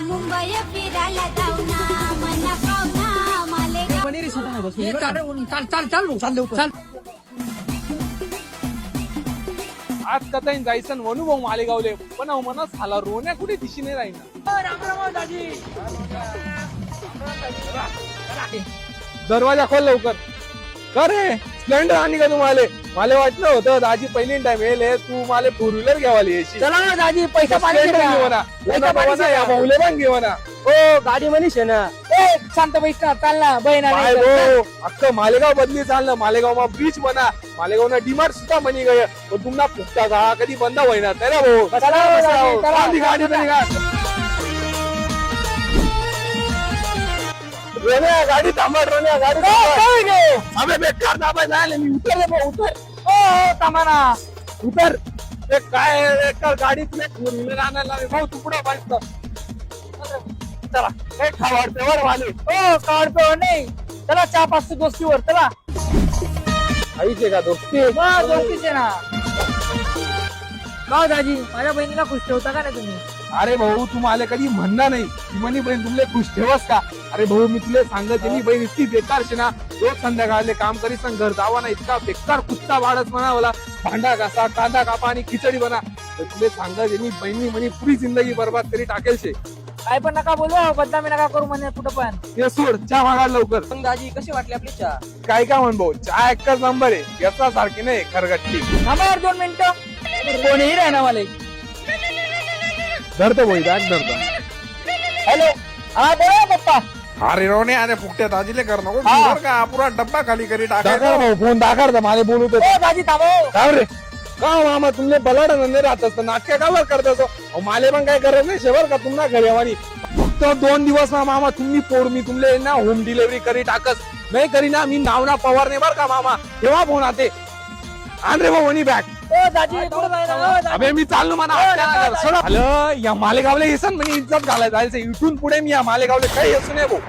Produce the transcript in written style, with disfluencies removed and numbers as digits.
मुंबई फिरायला जाऊ ना मन पाहुणा मालेगाव चाल आज कथाईन जायचं म्हणू भाऊ मालेगावले पण मनच झाला रोण्या कुठे दिशेने राहीना दरवाजा खोल लवकर कर रे स्प्लेंडर आणि का तुम्हाला मला वाटलं होतं दाजी पहिली टाइम येईल तू मला फोर व्हीलर घ्यावाली याची चला ना दाजी पैसा भाऊले पण घेऊ ना हो गाडी म्हणीश ना शांत पैसा चाल ना बहीण अख्खं मालेगाव बदली चाललं मालेगाव मा ब्रिज बना मालेगाव ना डिमार्ट सुद्धा बनी गय पण तुम्हाला फुकटा का कधी बंद होईना ना भाऊ गाडी रोन्या गाडी थांबा रोन्या गाडी अबे बेकार दाबा झाले मी उतर रे भाऊ उतर थांबा उतर ते काय एका गाडी तुला फोर व्हीलर आणायला भाऊ तू पुढे बसतो चला हे खावाडते वर वाले हो काढतो नाही चला 4-5 दोस्तीवर चला आईचे का दोस्ती दोस्तीचे ना का दाजी माझ्या बहिणीला खुश ठेवता का नाही तुम्ही अरे भाऊ तू मला कधी म्हणणार नाही ती म्हणी बहीण तुमले खुश ठेवस का अरे भाऊ मी तुला सांगत मी बहीण इतकी बेकार शे ना रोज संध्याकाळले काम करीस घर जावा ना इतका बेकार कुत्ता वाढत म्हणावला भांडा घासा कांदा कापा आणि खिचडी बना तर तुला सांगत मी बहिणी म्हणी पुरी जिंदगी बर्बाद करी टाकेल शे काय पण नका बोलू बदनामी नका करू म्हणे कुठं पण हे सोड चहा मागा लवकर मग दाजी कशी वाटली आपली चहा काय काय म्हण भाऊ चहा एकच नंबर आहे याचा सारखी नाही खरगट्टी थांबा 2 मिनिटं कोणीही राहणार मला धरतो भाई बॅग धरतो हॅलो हा बोला पप्पा अरे रोने अरे फुकट्या दाजीले कर नको हा. बरं का पुरा डब्बा खाली करी दाखर टाका भाऊ फोन दाखर मला बोलू तर हो दाजी थांबो काय रे का मामा तुमले बलाड नंदे राहत असतं नाटक कावर करत असो माले पण काय गरज नाही शेवर का तुम्हाला घरी आवानी फक्त 2 दिवस ना मामा तुम्ही पोर मी तुमले ना होम डिलिव्हरी करी टाकस नाही करी ना मी नाव ना पवार नाही बर का मामा तेव्हा फोन आते आण रे भाऊ बॅग हो दाजी कुठं जायचं हो, दाजी. अबे मी चाललो म्हणा या मालेगावला येसन म्हणजे इज्जत घालायला जायचं इथून पुढे मी या मालेगावला काही असू नये भाऊ